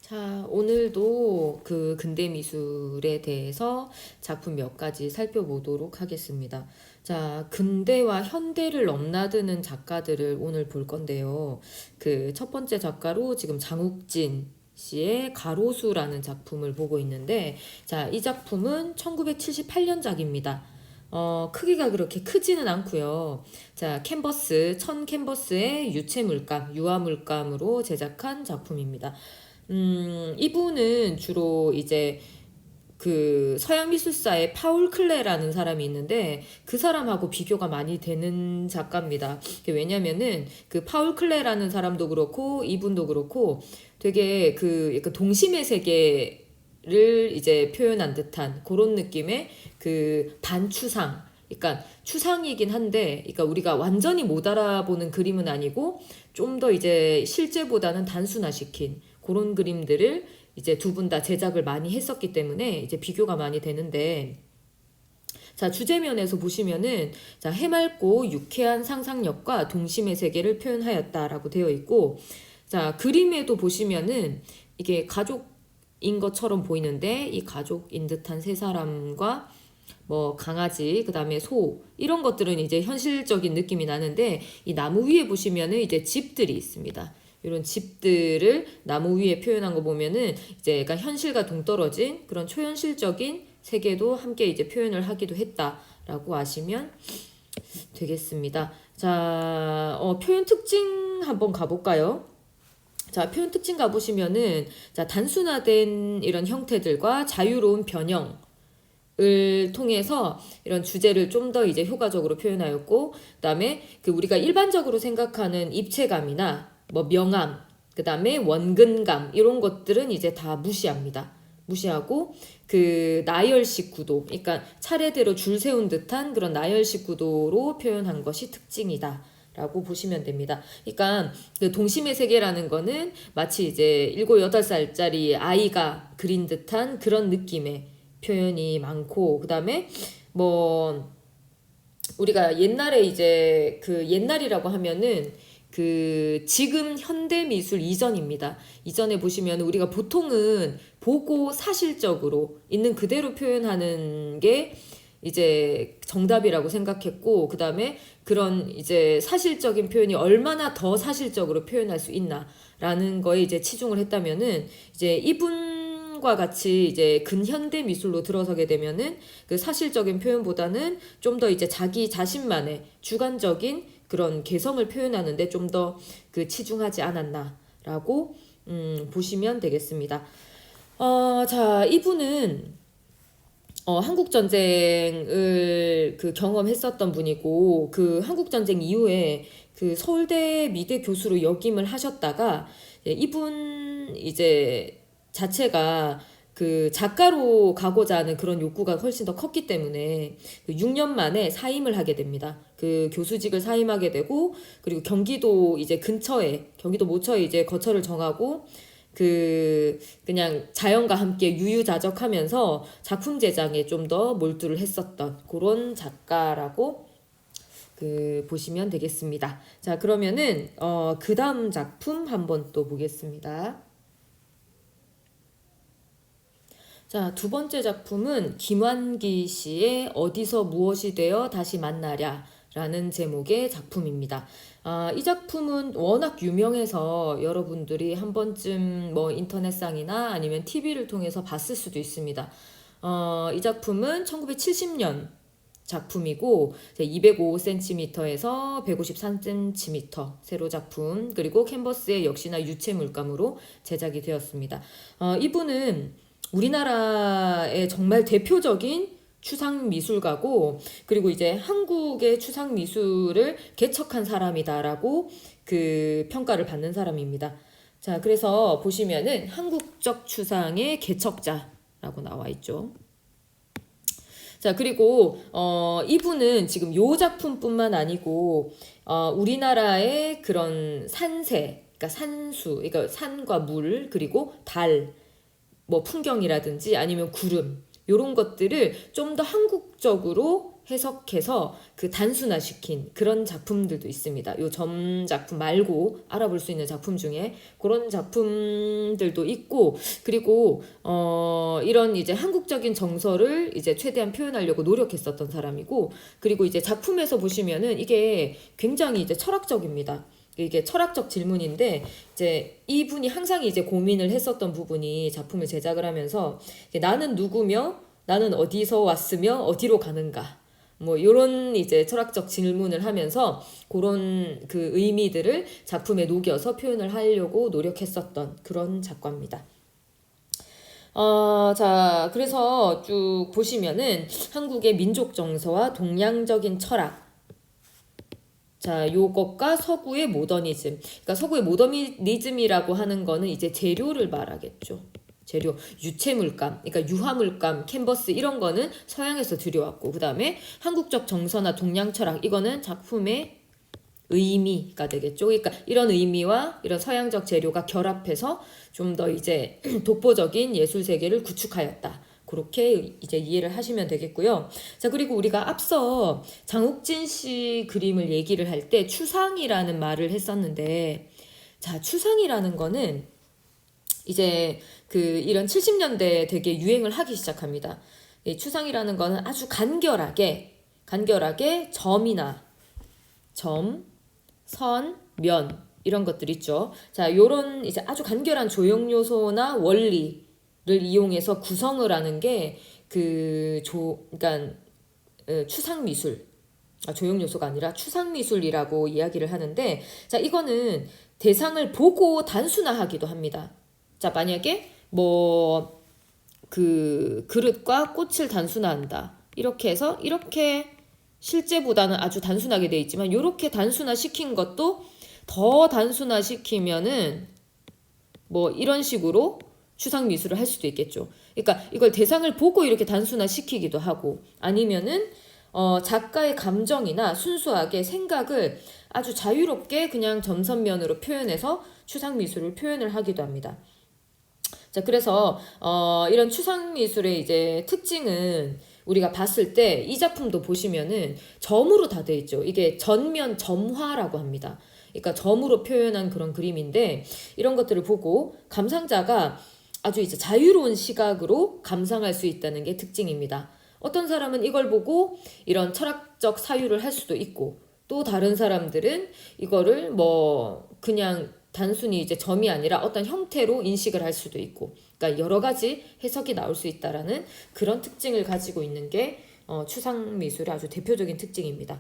자, 오늘도 그 근대 미술에 대해서 작품 몇 가지 살펴보도록 하겠습니다. 자, 근대와 현대를 넘나드는 작가들을 오늘 볼 건데요. 그 첫 번째 작가로 지금 장욱진 씨의 가로수라는 작품을 보고 있는데, 자, 이 작품은 1978년작입니다. 크기가 그렇게 크지는 않고요. 자, 천 캔버스의 유체 물감, 유화 물감으로 제작한 작품입니다. 이분은 주로 이제 그 서양 미술사의 파울 클레라는 사람이 있는데 그 사람하고 비교가 많이 되는 작가입니다. 왜냐면은 그 파울 클레라는 사람도 그렇고 이분도 그렇고 되게 그 약간 동심의 세계를 이제 표현한 듯한 그런 느낌의 그 반추상, 그러니까 추상이긴 한데, 그러니까 우리가 완전히 못 알아보는 그림은 아니고 좀 더 이제 실제보다는 단순화시킨 그런 그림들을 이제 두 분 다 제작을 많이 했었기 때문에 이제 비교가 많이 되는데, 자, 주제면에서 보시면은 자, 해맑고 유쾌한 상상력과 동심의 세계를 표현하였다라고 되어 있고, 자, 그림에도 보시면은 이게 가족인 것처럼 보이는데 이 가족인 듯한 세 사람과 뭐 강아지, 그다음에 소 이런 것들은 이제 현실적인 느낌이 나는데, 이 나무 위에 보시면은 이제 집들이 있습니다. 이런 집들을 나무 위에 표현한 거 보면은 이제 약간 현실과 동떨어진 그런 초현실적인 세계도 함께 이제 표현을 하기도 했다라고 아시면 되겠습니다. 자, 표현 특징 한번 가볼까요? 자, 표현 특징 가보시면은 자, 단순화된 이런 형태들과 자유로운 변형 을 통해서 이런 주제를 좀 더 이제 효과적으로 표현하였고, 그다음에 그 우리가 일반적으로 생각하는 입체감이나 뭐 명암, 그다음에 원근감 이런 것들은 이제 다 무시합니다. 무시하고 그 나열식 구도, 그러니까 차례대로 줄 세운 듯한 그런 나열식 구도로 표현한 것이 특징이다. 라고 보시면 됩니다. 그러니까 그 동심의 세계라는 거는 마치 이제 7, 8살짜리 아이가 그린 듯한 그런 느낌의 표현이 많고, 그 다음에 뭐 우리가 옛날에 이제 그 옛날이라고 하면은 그 지금 현대 미술 이전입니다. 이전에 보시면 우리가 보통은 보고 사실적으로 있는 그대로 표현하는 게 이제 정답이라고 생각했고, 그 다음에 그런 이제 사실적인 표현이 얼마나 더 사실적으로 표현할 수 있나라는 거에 이제 치중을 했다면은, 이제 이분과 같이 이제 근현대 미술로 들어서게 되면은 그 사실적인 표현보다는 좀 더 이제 자기 자신만의 주관적인 그런 개성을 표현하는데 좀 더 그 치중하지 않았나라고 보시면 되겠습니다. 자, 이분은 한국 전쟁을 그 경험했었던 분이고, 그 한국 전쟁 이후에 그 서울대 미대 교수로 역임을 하셨다가 이분 이제 자체가 그 작가로 가고자 하는 그런 욕구가 훨씬 더 컸기 때문에 그 6년 만에 사임을 하게 됩니다. 그 교수직을 사임하게 되고, 그리고 경기도 이제 근처에, 경기도 모처에 이제 거처를 정하고 그 그냥 자연과 함께 유유자적하면서 작품 제작에 좀 더 몰두를 했었던 그런 작가라고 그 보시면 되겠습니다. 자, 그러면은 그 다음 작품 한번 또 보겠습니다. 자, 두 번째 작품은 김환기 씨의 어디서 무엇이 되어 다시 만나랴 라는 제목의 작품입니다. 이 작품은 워낙 유명해서 여러분들이 한 번쯤 뭐 인터넷상이나 아니면 TV를 통해서 봤을 수도 있습니다. 이 작품은 1970년 작품이고 205cm에서 153cm 세로 작품, 그리고 캔버스에 역시나 유체 물감으로 제작이 되었습니다. 이분은 우리나라의 정말 대표적인 추상 미술가고, 그리고 이제 한국의 추상 미술을 개척한 사람이다라고 그 평가를 받는 사람입니다. 자, 그래서 보시면은 한국적 추상의 개척자라고 나와 있죠. 자, 그리고 이분은 지금 요 작품뿐만 아니고 우리나라의 그런 산세, 그러니까 산수, 그러니까 산과 물, 그리고 달, 뭐 풍경이라든지 아니면 구름, 요런 것들을 좀 더 한국적으로 해석해서 그 단순화시킨 그런 작품들도 있습니다. 요 점 작품 말고 알아볼 수 있는 작품 중에 그런 작품들도 있고, 그리고 이런 이제 한국적인 정서를 이제 최대한 표현하려고 노력했었던 사람이고, 그리고 이제 작품에서 보시면은 이게 굉장히 이제 철학적입니다. 이게 철학적 질문인데, 이제 이분이 항상 이제 고민을 했었던 부분이 작품을 제작을 하면서, 나는 누구며 나는 어디서 왔으며 어디로 가는가, 뭐 요런 이제 철학적 질문을 하면서 그런 그 의미들을 작품에 녹여서 표현을 하려고 노력했었던 그런 작가입니다. 자, 그래서 쭉 보시면은 한국의 민족 정서와 동양적인 철학, 자, 요것과 서구의 모더니즘. 그러니까 서구의 모더니즘이라고 하는 거는 이제 재료를 말하겠죠. 재료, 유체물감, 그러니까 유화물감, 캔버스 이런 거는 서양에서 들여왔고, 그 다음에 한국적 정서나 동양 철학, 이거는 작품의 의미가 되겠죠. 그러니까 이런 의미와 이런 서양적 재료가 결합해서 좀 더 이제 독보적인 예술 세계를 구축하였다. 그렇게 이제 이해를 하시면 되겠고요. 자, 그리고 우리가 앞서 장욱진 씨 그림을 얘기를 할 때 추상이라는 말을 했었는데, 자, 추상이라는 거는 이제 그 이런 70년대에 되게 유행을 하기 시작합니다. 이 추상이라는 거는 아주 간결하게 점이나 점, 선, 면 이런 것들 있죠. 자, 요런 이제 아주 간결한 조형 요소나 원리를 이용해서 구성을 하는 게 그러니까 추상 미술. 조형 요소가 아니라 추상 미술이라고 이야기를 하는데, 자, 이거는 대상을 보고 단순화하기도 합니다. 자, 만약에 뭐 그 그릇과 꽃을 단순화한다, 이렇게 해서 이렇게 실제보다는 아주 단순하게 돼 있지만 이렇게 단순화시킨 것도 더 단순화시키면은 뭐 이런 식으로 추상 미술을 할 수도 있겠죠. 그러니까 이걸 대상을 보고 이렇게 단순화시키기도 하고, 아니면은 작가의 감정이나 순수하게 생각을 아주 자유롭게 그냥 점선면으로 표현해서 추상 미술을 표현을 하기도 합니다. 자, 그래서 이런 추상 미술의 이제 특징은 우리가 봤을 때 이 작품도 보시면은 점으로 다 돼 있죠. 이게 전면 점화라고 합니다. 그러니까 점으로 표현한 그런 그림인데, 이런 것들을 보고 감상자가 아주 이제 자유로운 시각으로 감상할 수 있다는 게 특징입니다. 어떤 사람은 이걸 보고 이런 철학적 사유를 할 수도 있고, 또 다른 사람들은 이거를 뭐 그냥 단순히 이제 점이 아니라 어떤 형태로 인식을 할 수도 있고, 그러니까 여러 가지 해석이 나올 수 있다라는 그런 특징을 가지고 있는 게 추상 미술의 아주 대표적인 특징입니다.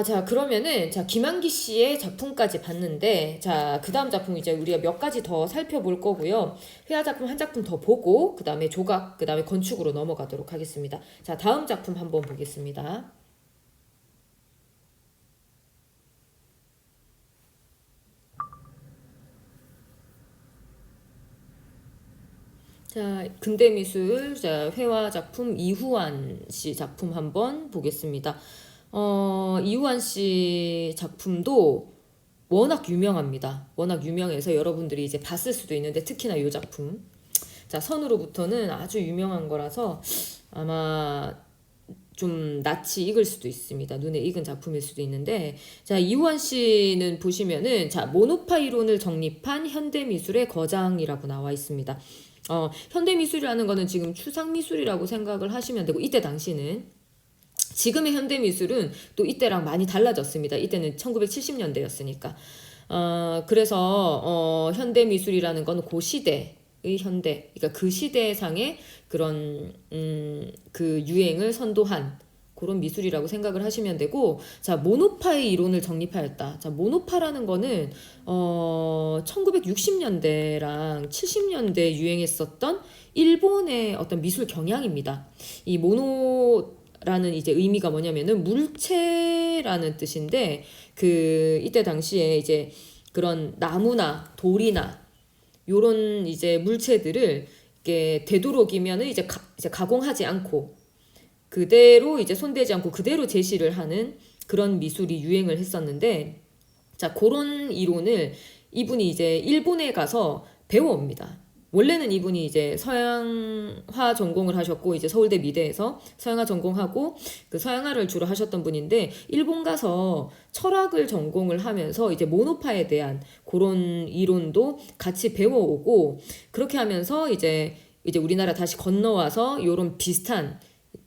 자, 그러면은 자, 김한기 씨의 작품까지 봤는데, 자, 그 다음 작품 이제 우리가 몇 가지 더 살펴볼 거고요. 회화 작품 한 작품 더 보고 그 다음에 조각, 그 다음에 건축으로 넘어가도록 하겠습니다. 자, 다음 작품 한번 보겠습니다. 자, 근대미술, 자, 회화 작품 이후환 씨 작품 한번 보겠습니다. 이후환 씨 작품도 워낙 유명합니다. 워낙 유명해서 여러분들이 이제 봤을 수도 있는데, 특히나 이 작품. 자, 선으로부터는 아주 유명한 거라서 아마 좀 낯이 익을 수도 있습니다. 눈에 익은 작품일 수도 있는데, 자, 이후환 씨는 보시면은 자, 모노파 이론을 정립한 현대미술의 거장이라고 나와 있습니다. 현대미술이라는 거는 지금 추상미술이라고 생각을 하시면 되고, 이때 당시는, 지금의 현대미술은 또 이때랑 많이 달라졌습니다. 이때는 1970년대였으니까. 그래서 현대미술이라는 건 그 시대의 현대, 그러니까 그 시대상의 그런 그 유행을 선도한 그런 미술이라고 생각을 하시면 되고, 자, 모노파의 이론을 정립하였다. 자, 모노파라는 거는 1960년대랑 70년대 유행했었던 일본의 어떤 미술 경향입니다. 이 모노라는 이제 의미가 뭐냐면은 물체라는 뜻인데, 그 이때 당시에 이제 그런 나무나 돌이나 요런 이제 물체들을 이렇게 되도록이면은 이제 가공하지 않고 그대로 이제 손대지 않고 그대로 제시를 하는 그런 미술이 유행을 했었는데, 자, 그런 이론을 이분이 이제 일본에 가서 배워옵니다. 원래는 이분이 이제 서양화 전공을 하셨고 이제 서울대 미대에서 서양화 전공하고 그 서양화를 주로 하셨던 분인데 일본 가서 철학을 전공을 하면서 이제 모노파에 대한 그런 이론도 같이 배워오고 그렇게 하면서 이제 우리나라 다시 건너와서 요런 비슷한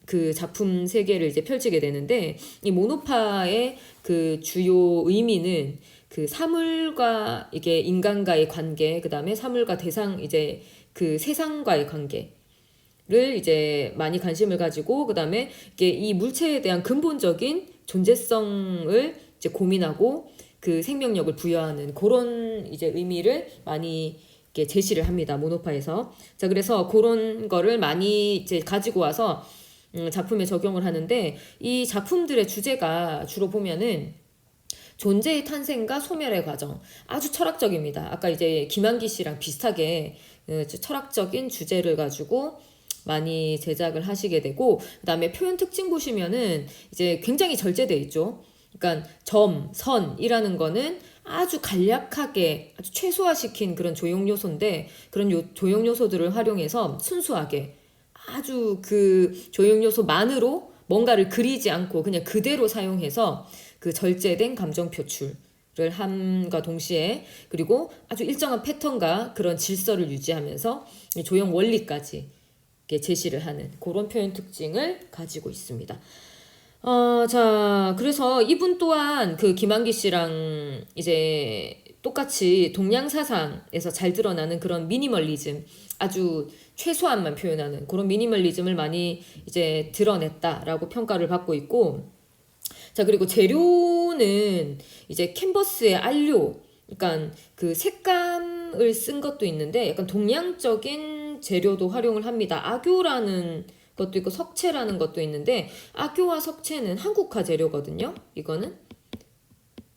그 작품 세계를 이제 펼치게 되는데 이 모노파의 그 주요 의미는 그 사물과 이게 인간과의 관계, 그 다음에 사물과 대상 이제 그 세상과의 관계를 이제 많이 관심을 가지고 그 다음에 이게 이 물체에 대한 근본적인 존재성을 이제 고민하고 그 생명력을 부여하는 그런 이제 의미를 많이 이렇게 제시를 합니다. 모노파에서. 자, 그래서 그런 거를 많이 이제 가지고 와서 작품에 적용을 하는데 이 작품들의 주제가 주로 보면은 존재의 탄생과 소멸의 과정 아주 철학적입니다. 아까 이제 김한기 씨랑 비슷하게 철학적인 주제를 가지고 많이 제작을 하시게 되고 그다음에 표현 특징 보시면은 이제 굉장히 절제돼 있죠. 그러니까 점, 선이라는 거는 아주 간략하게 아주 최소화시킨 그런 조형 요소인데 그런 조형 요소들을 활용해서 순수하게 아주 그 조형 요소만으로 뭔가를 그리지 않고 그냥 그대로 사용해서 그 절제된 감정 표출을 함과 동시에 그리고 아주 일정한 패턴과 그런 질서를 유지하면서 조형 원리까지 제시를 하는 그런 표현 특징을 가지고 있습니다. 자, 그래서 이분 또한 그 김한기 씨랑 이제 똑같이 동양 사상에서 잘 드러나는 그런 미니멀리즘, 아주 최소한만 표현하는 그런 미니멀리즘을 많이 이제 드러냈다라고 평가를 받고 있고, 자, 그리고 재료는 이제 캔버스의 안료, 그러니까 그 색감을 쓴 것도 있는데 약간 동양적인 재료도 활용을 합니다. 악교라는 것도 있고 석채라는 것도 있는데 악교와 석채는 한국화 재료거든요. 이거는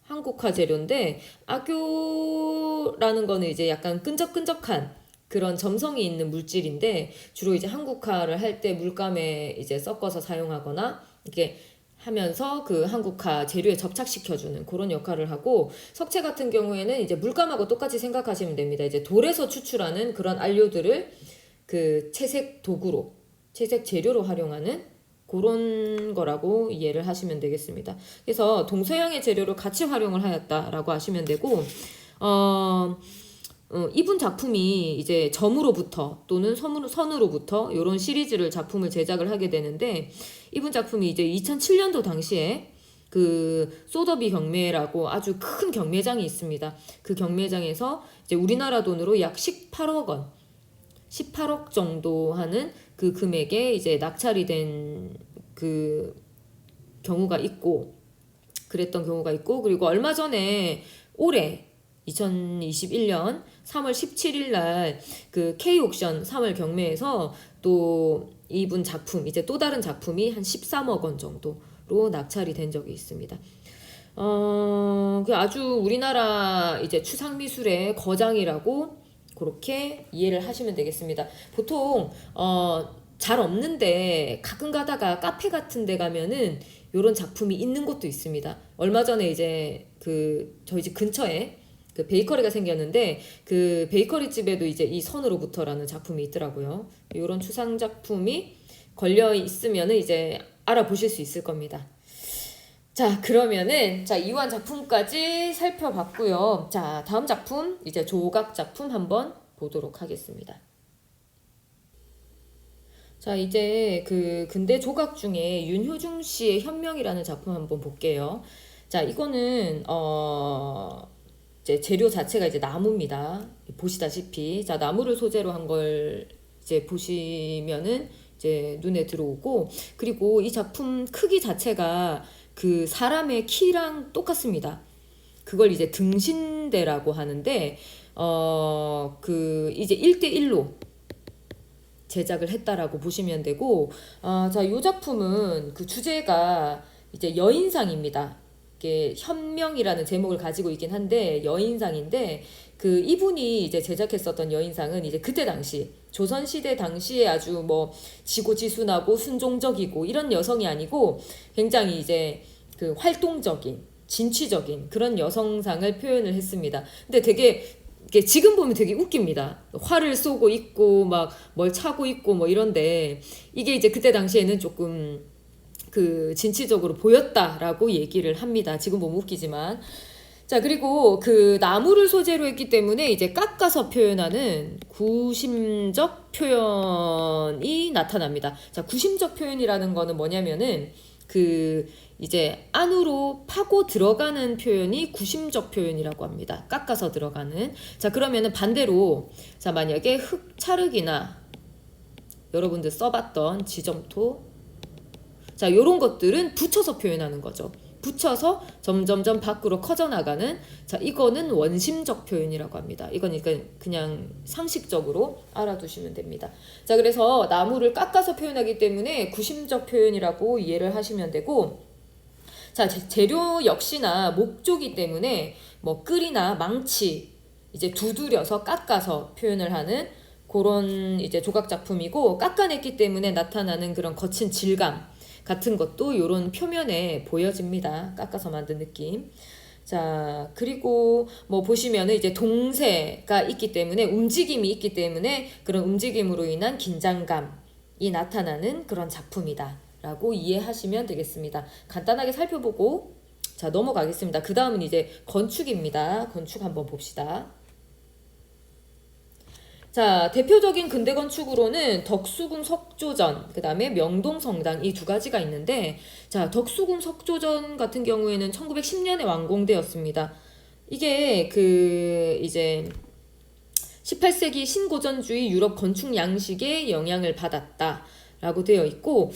한국화 재료인데 악교라는 거는 이제 약간 끈적끈적한 그런 점성이 있는 물질인데 주로 이제 한국화를 할 때 물감에 이제 섞어서 사용하거나 이렇게 하면서 그 한국화 재료에 접착시켜주는 그런 역할을 하고 석채 같은 경우에는 이제 물감하고 똑같이 생각하시면 됩니다. 이제 돌에서 추출하는 그런 안료들을 그 채색 도구로 채색 재료로 활용하는 그런 거라고 이해를 하시면 되겠습니다. 그래서 동서양의 재료를 같이 활용을 하였다라고 하시면 되고 이분 작품이 이제 점으로부터 또는 선으로부터 이런 시리즈를 작품을 제작을 하게 되는데 이분 작품이 이제 2007년도 당시에 그 소더비 경매라고 아주 큰 경매장이 있습니다. 그 경매장에서 이제 우리나라 돈으로 약 18억 원, 18억 정도 하는 그 금액에 이제 낙찰이 된 그 경우가 있고 그랬던 경우가 있고 그리고 얼마 전에 올해 2021년 3월 17일 날 그 K옥션 3월 경매에서 또 이분 작품 이제 또 다른 작품이 한 13억 원 정도로 낙찰이 된 적이 있습니다. 아주 우리나라 이제 추상미술의 거장이라고 그렇게 이해를 하시면 되겠습니다. 보통 잘 없는데 가끔 가다가 카페 같은 데 가면은 요런 작품이 있는 곳도 있습니다. 얼마 전에 이제 그 저희 집 근처에 그 베이커리가 생겼는데 그 베이커리 집에도 이제 이 선으로부터라는 작품이 있더라고요. 요런 추상 작품이 걸려 있으면은 이제 알아보실 수 있을 겁니다. 자, 그러면은 자 이완 작품까지 살펴봤고요. 자, 다음 작품 이제 조각 작품 한번 보도록 하겠습니다. 자, 이제 그 근대 조각 중에 윤효중 씨의 현명이라는 작품 한번 볼게요. 자, 이거는 이제 재료 자체가 이제 나무입니다. 보시다시피 자, 나무를 소재로 한 걸 이제 보시면은 이제 눈에 들어오고 그리고 이 작품 크기 자체가 그 사람의 키랑 똑같습니다. 그걸 이제 등신대라고 하는데 그 이제 1대1로 제작을 했다라고 보시면 되고 자, 이 작품은 그 주제가 이제 여인상입니다. 이게 현명이라는 제목을 가지고 있긴 한데 여인상인데 그 이분이 이제 제작했었던 여인상은 이제 그때 당시 조선시대 당시에 아주 뭐 지고지순하고 순종적이고 이런 여성이 아니고 굉장히 이제 그 활동적인 진취적인 그런 여성상을 표현을 했습니다. 근데 되게 이게 지금 보면 되게 웃깁니다. 활을 쏘고 있고 막 뭘 차고 있고 뭐 이런데 이게 이제 그때 당시에는 조금 그 진취적으로 보였다라고 얘기를 합니다. 지금 보면 웃기지만. 자, 그리고 그 나무를 소재로 했기 때문에 이제 깎아서 표현하는 구심적 표현이 나타납니다. 자, 구심적 표현이라는 거는 뭐냐면은 그 이제 안으로 파고 들어가는 표현이 구심적 표현이라고 합니다. 깎아서 들어가는. 자, 그러면은 반대로 자, 만약에 흙차르기나 여러분들 써봤던 지점토, 자, 요런 것들은 붙여서 표현하는 거죠. 붙여서 점점점 밖으로 커져나가는, 자, 이거는 원심적 표현이라고 합니다. 이건 그냥 상식적으로 알아두시면 됩니다. 자, 그래서 나무를 깎아서 표현하기 때문에 구심적 표현이라고 이해를 하시면 되고, 자, 재료 역시나 목조기 때문에 뭐 끌이나 망치, 이제 두드려서 깎아서 표현을 하는 그런 이제 조각 작품이고, 깎아냈기 때문에 나타나는 그런 거친 질감 같은 것도 이런 표면에 보여집니다. 깎아서 만든 느낌. 자, 그리고 뭐 보시면은 이제 동세가 있기 때문에, 움직임이 있기 때문에 그런 움직임으로 인한 긴장감이 나타나는 그런 작품이다 라고 이해하시면 되겠습니다. 간단하게 살펴보고 자, 넘어가겠습니다. 그 다음은 이제 건축입니다. 건축 한번 봅시다. 자, 대표적인 근대 건축으로는 덕수궁 석조전, 그 다음에 명동성당, 이 두 가지가 있는데, 자, 덕수궁 석조전 같은 경우에는 1910년에 완공되었습니다. 이게 이제 18세기 신고전주의 유럽 건축 양식의 영향을 받았다 라고 되어 있고,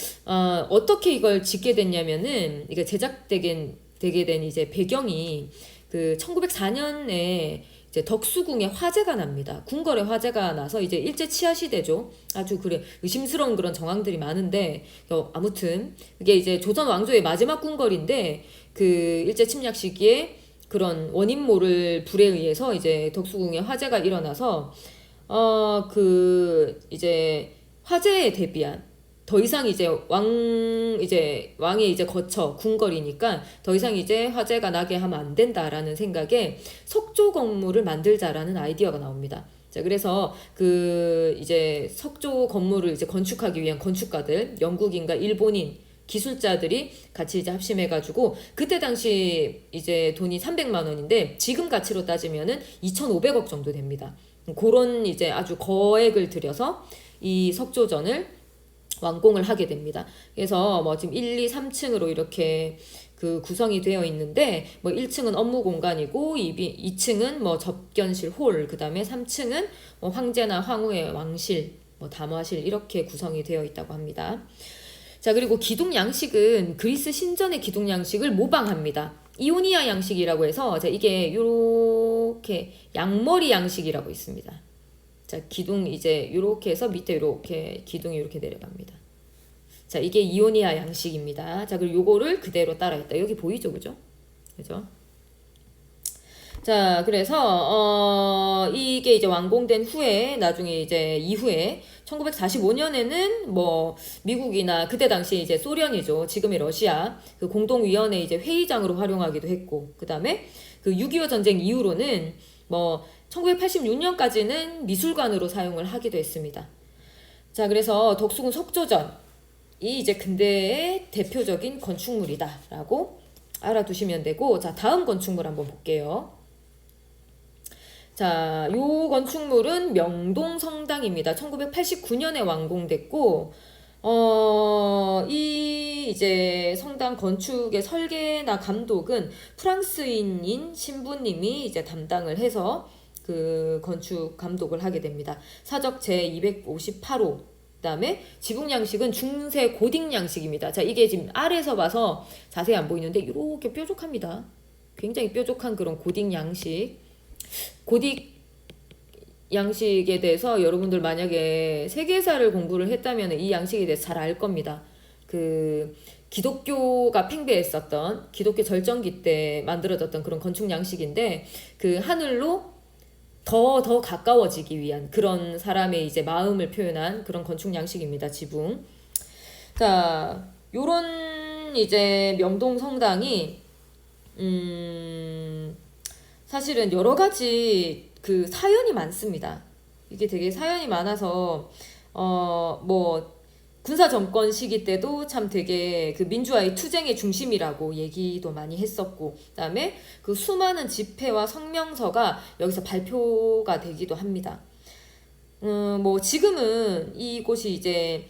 어떻게 이걸 짓게 됐냐면은, 이게 제작되게 된 이제 배경이 그 1904년에 이제 덕수궁에 화재가 납니다. 궁궐에 화재가 나서 이제 일제 치하 시대죠. 아주 의심스러운 그런 정황들이 많은데, 아무튼 그게 이제 조선 왕조의 마지막 궁궐인데, 그 일제 침략 시기에 그런 원인 모를 불에 의해서 이제 덕수궁에 화재가 일어나서 이제 화재에 대비한, 더 이상 이제 왕이 이제 거쳐 궁궐이니까 더 이상 이제 화재가 나게 하면 안 된다라는 생각에 석조 건물을 만들자라는 아이디어가 나옵니다. 자, 그래서 이제 석조 건물을 이제 건축하기 위한 건축가들, 영국인과 일본인 기술자들이 같이 이제 합심해가지고, 그때 당시 이제 돈이 300만 원인데 지금 가치로 따지면은 2,500억 정도 됩니다. 그런 이제 아주 거액을 들여서 이 석조전을 완공을 하게 됩니다. 그래서 뭐 지금 1, 2, 3층으로 이렇게 구성이 되어 있는데, 뭐 1층은 업무 공간이고 2층은 뭐 접견실 홀, 그 다음에 3층은 뭐 황제나 황후의 왕실, 뭐 담화실, 이렇게 구성이 되어 있다고 합니다. 자, 그리고 기둥 양식은 그리스 신전의 기둥 양식을 모방합니다. 이오니아 양식이라고 해서, 자, 이게 이렇게 양머리 양식이라고 있습니다. 자, 기둥 이제 이렇게 해서 밑에 이렇게 기둥이 이렇게 내려갑니다. 자, 이게 이오니아 양식입니다. 자, 그리고 요거를 그대로 따라했다. 여기 보이죠, 그죠? 그죠? 자, 그래서 이게 이제 완공된 후에, 나중에 이제 이후에 1945년에는 뭐 미국이나 그때 당시 이제 소련이죠, 지금의 러시아, 그 공동위원회 이제 회의장으로 활용하기도 했고, 그 다음에 그 6.25 전쟁 이후로는 뭐 1986년까지는 미술관으로 사용을 하기도 했습니다. 자, 그래서 덕수궁 석조전이 이제 근대의 대표적인 건축물이다라고 알아두시면 되고, 자, 다음 건축물 한번 볼게요. 자, 요 건축물은 명동성당입니다. 1989년에 완공됐고, 이 이제 성당 건축의 설계나 감독은 프랑스인인 신부님이 이제 담당을 해서 그 건축 감독을 하게 됩니다. 사적 제258호. 그다음에 지붕 양식은 중세 고딕 양식입니다. 자, 이게 지금 아래에서 봐서 자세히 안 보이는데 이렇게 뾰족합니다. 굉장히 뾰족한 그런 고딕 양식. 고딕 양식에 대해서 여러분들 만약에 세계사를 공부를 했다면 이 양식에 대해서 잘 알 겁니다. 기독교가 팽배했었던, 기독교 절정기 때 만들어졌던 그런 건축 양식인데, 하늘로 더 가까워지기 위한 그런 사람의 이제 마음을 표현한 그런 건축 양식입니다. 지붕. 자, 요런 이제 명동 성당이 사실은 여러 가지 그 사연이 많습니다. 이게 되게 사연이 많아서 뭐 군사 정권 시기 때도 참 되게 그 민주화의 투쟁의 중심이라고 얘기도 많이 했었고, 그다음에 그 수많은 집회와 성명서가 여기서 발표가 되기도 합니다. 뭐 지금은 이곳이 이제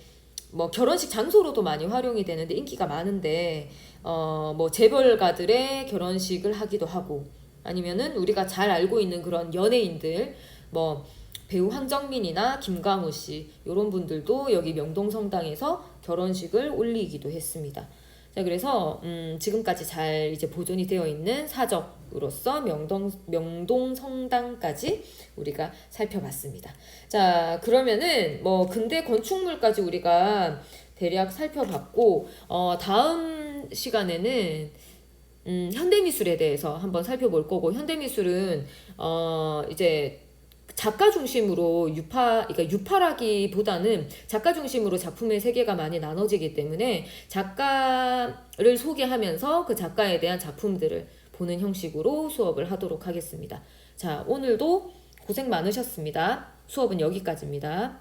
뭐 결혼식 장소로도 많이 활용이 되는데 인기가 많은데 뭐 재벌가들의 결혼식을 하기도 하고, 아니면은 우리가 잘 알고 있는 그런 연예인들, 뭐 배우 황정민이나 김광우 씨 이런 분들도 여기 명동성당에서 결혼식을 올리기도 했습니다. 자, 그래서 지금까지 잘 이제 보존이 되어 있는 사적으로서 명동성당까지 우리가 살펴봤습니다. 자, 그러면은 뭐 근대 건축물까지 우리가 대략 살펴봤고, 다음 시간에는 현대미술에 대해서 한번 살펴볼 거고, 현대미술은 이제 작가 중심으로 그러니까 유파라기보다는 작가 중심으로 작품의 세계가 많이 나눠지기 때문에 작가를 소개하면서 그 작가에 대한 작품들을 보는 형식으로 수업을 하도록 하겠습니다. 자, 오늘도 고생 많으셨습니다. 수업은 여기까지입니다.